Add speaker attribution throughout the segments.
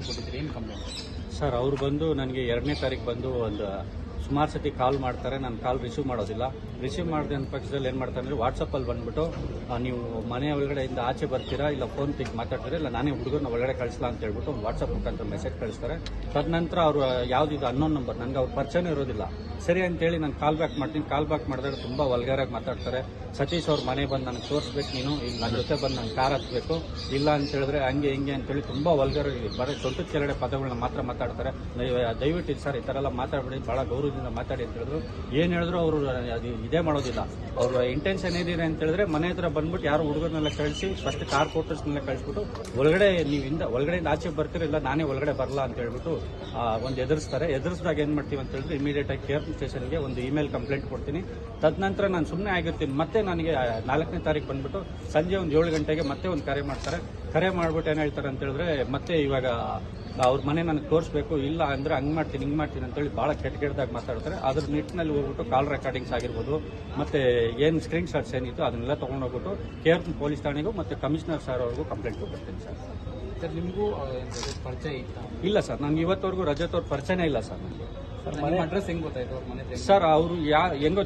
Speaker 1: Complaint ಕೊಟ್ಟಿದ್ದೀರಿ, ಏನು complaint?
Speaker 2: Sir ಅವ್ರು ಬಂದು ನನಗೆ 2ನೇ ತಾರೀಕು ಬಂದು ಒಂದು ಸುಮಾರು ಸತಿ ಕಾಲ್ ಮಾಡ್ತಾರೆ. ನಾನು ಕಾಲ್ ರಿಸೀವ್ ಮಾಡೋದಿಲ್ಲ. ರಿಸೀವ್ ಮಾಡಿದ ಪಕ್ಷದಲ್ಲಿ ಏನು ಮಾಡ್ತಾರೆ ಅಂದರೆ ವಾಟ್ಸಪ್ಪಲ್ಲಿ ಬಂದುಬಿಟ್ಟು ನೀವು ಮನೆ ಒಳಗಡೆಯಿಂದ ಆಚೆ ಬರ್ತೀರಾ, ಇಲ್ಲ ಫೋನ್ ತೆಗೆದು ಮಾತಾಡ್ತಾರೆ, ಇಲ್ಲ ನಾನೇ ಹುಡುಗರನ್ನ ಒಳಗಡೆ ಕಳಿಸಲ್ಲ ಅಂತ ಹೇಳ್ಬಿಟ್ಟು ಒಂದು ವಾಟ್ಸಪ್ ಮುಖಾಂತರ ಮೆಸೇಜ್ ಕಳಿಸ್ತಾರೆ. ತದನಂತರ ಅವರು ಯಾವುದಿದು ಅನ್ನೋನ್ ನಂಬರ್, ನನಗೆ ಅವ್ರ ಪರಿಚಯನೇ ಇರೋದಿಲ್ಲ. ಸರಿ ಅಂತೇಳಿ ನಾನು ಕಾಲ್ ಬ್ಯಾಕ್ ಮಾಡ್ತೀನಿ. ಕಾಲ್ ಬ್ಯಾಕ್ ಮಾಡಿದಾಗ ತುಂಬ ವಲ್ಗರಾಗಿ ಮಾತಾಡ್ತಾರೆ. ಸತೀಶ್ ಅವ್ರ ಮನೆ ಬಂದು ನನಗೆ ತೋರಿಸ್ಬೇಕು, ನೀನು ಈಗ ನನ್ನ ಜೊತೆ ಬಂದು ನಾನು ಕಾರ್ ಹತ್ಬೇಕು, ಇಲ್ಲ ಅಂತ ಹೇಳಿದ್ರೆ ಹಂಗೆ ಹಿಂಗೆ ಅಂತೇಳಿ ತುಂಬ ವಲ್ಗರಾಗಿ ಬರೀ ಸೊಂಟದ ಕೆಳಗಡೆ ಪದಗಳನ್ನ ಮಾತ್ರ ಮಾತಾಡ್ತಾರೆ. ದಯವಿಟ್ಟು ಸರ್ ಈ ಥರ ಎಲ್ಲ ಮಾತಾಡಬೇಡಿ, ಭಾಳ ಗೌರವದಿಂದ ಮಾತಾಡಿ ಅಂತ ಹೇಳಿದ್ರು. ಏನು ಹೇಳಿದ್ರು ಅವರು ಅದು ಇದೇ ಮಾಡೋದಿಲ್ಲ. ಅವ್ರ ಇಂಟೆನ್ಷನ್ ಏನಿದೆ ಅಂತ ಹೇಳಿದ್ರೆ ಮನೆ ಹತ್ರ ಬಂದ್ಬಿಟ್ಟು ಯಾರು ಹುಡುಗರನ್ನೆಲ್ಲ ಕಳಿಸಿ ಫಸ್ಟ್ ಕಾರ್ ಕೋಟರ್ಸ್ನೆಲ್ಲ ಕಳಿಸ್ಬಿಟ್ಟು ಒಳಗಡೆ ಒಳಗಡೆಯಿಂದ ಆಚೆ ಬರ್ತಿರಲ್ಲ, ನಾನೇ ಒಳಗಡೆ ಬರಲ್ಲ ಅಂತ ಹೇಳ್ಬಿಟ್ಟು ಒಂದು ಎದುರಿಸ್ತಾರೆ. ಎದುರಿಸಿದಾಗ ಏನು ಮಾಡ್ತೀವಿ ಅಂತ ಹೇಳಿದ್ರೆ ಇಮಿಡಿಯೇಟ್ ಆಗಿ ಕೇರ್ ಸ್ಟೇಷನ್ಗೆ ಒಂದು ಇಮೇಲ್ ಕಂಪ್ಲೇಂಟ್ ಕೊಡ್ತೀನಿ. ತದನಂತರ ನಾನು ಸುಮ್ಮನೆ ಆಗಿರ್ತೀನಿ. ಮತ್ತೆ ನನಗೆ 4ನೇ ತಾರೀಕು ಬಂದ್ಬಿಟ್ಟು ಸಂಜೆ ಒಂದು 7 ಗಂಟೆಗೆ ಮತ್ತೆ ಒಂದು ಕರೆ ಮಾಡ್ತಾರೆ. ಕರೆ ಮಾಡ್ಬಿಟ್ಟು ಏನು ಹೇಳ್ತಾರೆ ಅಂತ ಹೇಳಿದ್ರೆ ಮತ್ತೆ ಇವಾಗ ಅವ್ರ ಮನೆ ನನಗೆ ತೋರಿಸ್ಬೇಕು, ಇಲ್ಲ ಅಂದರೆ ಹಂಗೆ ಮಾಡ್ತೀನಿ ಹಿಂಗೆ ಮಾಡ್ತೀನಿ ಅಂತೇಳಿ ಭಾಳ ಕೆಟ್ಟದಾಗಿ ಮಾತಾಡ್ತಾರೆ. ಅದ್ರ ನಿಟ್ಟಿನಲ್ಲಿ ಹೋಗ್ಬಿಟ್ಟು ಕಾಲ್ ರೆಕಾರ್ಡಿಂಗ್ಸ್ ಆಗಿರ್ಬೋದು, ಮತ್ತು ಏನು ಸ್ಕ್ರೀನ್ ಶಾಟ್ಸ್ ಏನಿತ್ತು ಅದನ್ನೆಲ್ಲ ತೊಗೊಂಡೋಗ್ಬಿಟ್ಟು ಕೇರ್ ಪೊಲೀಸ್ ಠಾಣೆಗೂ ಮತ್ತು ಕಮಿಷನರ್ ಸರ್ ಅವ್ರಿಗೂ ಕಂಪ್ಲೇಂಟ್ ಕೊಟ್ಟಿರ್ತೀನಿ ಸರ್.
Speaker 1: ಸರ್ ನಿಮಗೂ ಪರಿಚಯ ಇತ್ತಾ?
Speaker 2: ಇಲ್ಲ ಸರ್, ನನಗೆ ಇವತ್ತವರೆಗೂ ರಜತ್ ಅವ್ರ ಪರಿಚಯನೇ ಇಲ್ಲ ಸರ್. ನನಗೆ
Speaker 1: ಮನೆ ಅಡ್ರೆಸ್ ಹೆಂಗೆ ಗೊತ್ತಾಯ್ತು ಅವ್ರ ಮನೆ?
Speaker 2: ಸರ್ ಅವರು ಹೆಂಗೋ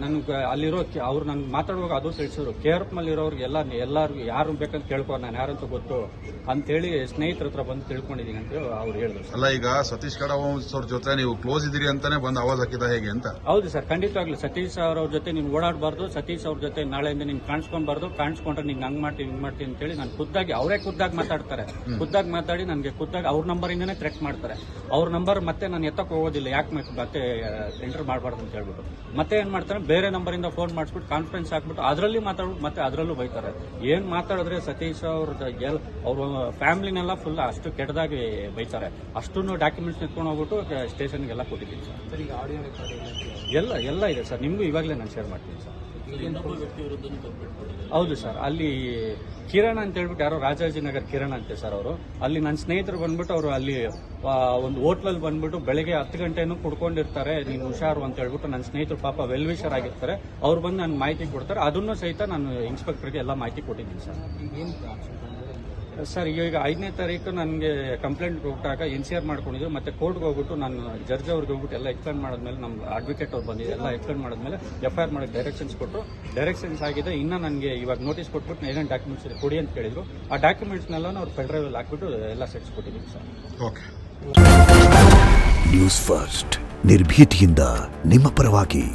Speaker 2: ನನಗೆ ಅಲ್ಲಿರೋ ಅವ್ರು ನಂಗೆ ಮಾತಾಡುವಾಗ ಅದು ತಿಳಿಸಿದ್ರು, KRF ಇರೋರಿಗೆ ಎಲ್ಲರಿಗೂ ಯಾರು ಬೇಕಂತ ಕೇಳ್ಕೊ, ನಾನು ಯಾರಂತ ಗೊತ್ತು ಅಂತೇಳಿ ಸ್ನೇಹಿತರ ಹತ್ರ ಬಂದು ತಿಳ್ಕೊಂಡಿದ್ದೀನಿ ಅಂತ ಅವ್ರು ಹೇಳಿದ್ರು.
Speaker 3: ಅಲ್ಲ, ಈಗ ಸತೀಶ್ ಕಡವಂಸ್ ಅವ್ರ ಜೊತೆ ನೀವು ಕ್ಲೋಸ್ ಇದ್ದೀರಿ ಅಂತಾನೆ ಬಂದು ಆವಾಜ್ ಹಾಕಿದ ಹೇಗೆ ಅಂತ?
Speaker 2: ಹೌದು ಸರ್, ಖಂಡಿತವಾಗ್ಲೂ ಸತೀಶ್ ಅವ್ರ ಜೊತೆ ನೀನು ಓಡಾಡಬಾರ್ದು, ಸತೀಶ್ ಅವ್ರ ಜೊತೆ ನಾಳೆಯಿಂದ ನೀನು ಕಾಣಿಸ್ಕೊಂಡ್ಬಾರ್ದು, ಕಾಣಿಸ್ಕೊಂಡ್ರೆ ನಿಂಗೆ ಹಂಗೆ ಮಾಡ್ತೀನಿ ಹಿಂಗೆ ಮಾಡ್ತೀನಿ ಅಂತೇಳಿ ನಾನು ಅವರೇ ಖುದ್ದಾಗಿ ಮಾತಾಡ್ತಾರೆ. ಖುದ್ದಾಗಿ ಮಾತಾಡಿ ನನಗೆ ಖುದ್ದಾಗಿ ಅವ್ರ ನಂಬರಿಂದನೇ ಥ್ರೆಟ್ ಮಾಡ್ತಾರೆ. ಅವ್ರ ನಂಬರ್ ಮತ್ತೆ ನಾನು ಎತ್ತಕ್ಕೆ ಹೋಗೋದಿಲ್ಲ, ಯಾಕೆ ಮತ್ತೆ ಎಂಟರ್ ಮಾಡಬಾರ್ದು ಅಂತ ಹೇಳ್ಬಿಟ್ಟು ಮತ್ತೆ ಏನ್ ಮಾಡ್ತಾರೆ, ಬೇರೆ ನಂಬರಿಂದ ಫೋನ್ ಮಾಡಿಸ್ಬಿಟ್ಟು ಕಾನ್ಫರೆನ್ಸ್ ಹಾಕ್ಬಿಟ್ಟು ಅದರಲ್ಲಿ ಮಾತಾಡ್ಬಿಟ್ಟು ಮತ್ತೆ ಅದರಲ್ಲೂ ಬೈತಾರೆ. ಏನ್ ಮಾತಾಡಿದ್ರೆ ಸತೀಶ್ ಅವ್ರ ಫ್ಯಾಮಿಲಿನೆಲ್ಲ ಫುಲ್ ಅಷ್ಟು ಕೆಟ್ಟದಾಗಿ ಬೈತಾರೆ. ಅಷ್ಟನ್ನು ಡಾಕ್ಯುಮೆಂಟ್ಸ್ ಎತ್ಕೊಂಡು ಹೋಗ್ಬಿಟ್ಟು ಸ್ಟೇಷನ್ಗೆಲ್ಲ ಕೊಟ್ಟಿದ್ದೀನಿ ಸರ್.
Speaker 1: ಸರ್ ಈಗ ಆಡಿಯೋ ರೆಕಾರ್ಡ್
Speaker 2: ಎಲ್ಲ ಇದೆ ಸರ್, ನಿಮಗೂ ಇವಾಗಲೇ ನಾನು ಶೇರ್ ಮಾಡ್ತೀನಿ ಸರ್. ಹೌದು ಸರ್, ಅಲ್ಲಿ ಕಿರಣ್ ಅಂತ ಹೇಳ್ಬಿಟ್ಟು ಯಾರೋ ರಾಜಾಜಿನಗರ್ ಕಿರಣ್ ಅಂತೆ ಸರ್ ಅವರು. ಅಲ್ಲಿ ನನ್ನ ಸ್ನೇಹಿತರು ಬಂದ್ಬಿಟ್ಟು ಅವರು ಅಲ್ಲಿ ಒಂದು ಹೋಟ್ಲಲ್ಲಿ ಬಂದ್ಬಿಟ್ಟು ಬೆಳಗ್ಗೆ 10 ಗಂಟೆನೂ ಕುಡ್ಕೊಂಡಿರ್ತಾರೆ, ನೀನು ಹುಷಾರು ಅಂತ ಹೇಳ್ಬಿಟ್ಟು ನನ್ನ ಸ್ನೇಹಿತರು ಪಾಪ ವೆಲ್ವಿಷರ್ ಆಗಿರ್ತಾರೆ. ಅವ್ರು ಬಂದು ನನಗೆ ಮಾಹಿತಿ ಕೊಡ್ತಾರೆ. ಅದನ್ನು ಸಹಿತ ನಾನು ಇನ್ಸ್ಪೆಕ್ಟರ್ಗೆ ಎಲ್ಲ ಮಾಹಿತಿ ಕೊಟ್ಟಿದ್ದೀನಿ ಸರ್. ಸರ್ ಈಗ 5ನೇ ತಾರೀಕು ನನಗೆ ಕಂಪ್ಲೇಂಟ್ ಕೊಟ್ಟಾಗ NCR ಮಾಡ್ಕೊಂಡಿದ್ದು, ಮತ್ತೆ ಕೋರ್ಟ್ಗೆ ಹೋಗ್ಬಿಟ್ಟು ನಾನು ಜಡ್ಜ್ ಅವ್ರಿಗೆ ಹೋಗ್ಬಿಟ್ಟು ಎಲ್ಲ ಎಕ್ಸ್ಪ್ಲೇನ್ ಮಾಡಿದ್ಮೇಲೆ ನಮ್ಮ ಅಡ್ವೊಕೇಟ್ ಅವ್ರು ಬಂದಿದೆ, ಎಲ್ಲ ಎಕ್ಸ್ಪ್ಲೇನ್ ಮಾಡಿದ್ಮೇಲೆ FIR ಮಾಡೋಕ್ಕೆ ಡೈರೆಕ್ಷನ್ಸ್ ಕೊಟ್ಟರು. ಡೈರೆಕ್ಷನ್ಸ್ ಆಗಿದೆ. ಇನ್ನು ನನಗೆ ಇವಾಗ ನೋಟಿಸ್ ಕೊಟ್ಬಿಟ್ಟು ಏನೇನು ಡಾಕ್ಯುಮೆಂಟ್ಸ್ ಇದೆ ಕೊಡಿ ಅಂತ ಕೇಳಿದ್ರು. ಆ ಡಾಕ್ಯುಮೆಂಟ್ಸ್ನೆಲ್ಲ ಅವ್ರು ಫೆಡ್ರಲ್ ಹಾಕ್ಬಿಟ್ಟು ಎಲ್ಲ ಸೆಟ್ಸ್ ಕೊಟ್ಟಿದ್ದೀನಿ ಸರ್.
Speaker 3: ಓಕೆ.
Speaker 4: ನ್ಯೂಸ್ ಫಸ್ಟ್ ನಿರ್ಭೀತಿಯಿಂದ ನಿಮ್ಮ ಪರವಾಗಿ.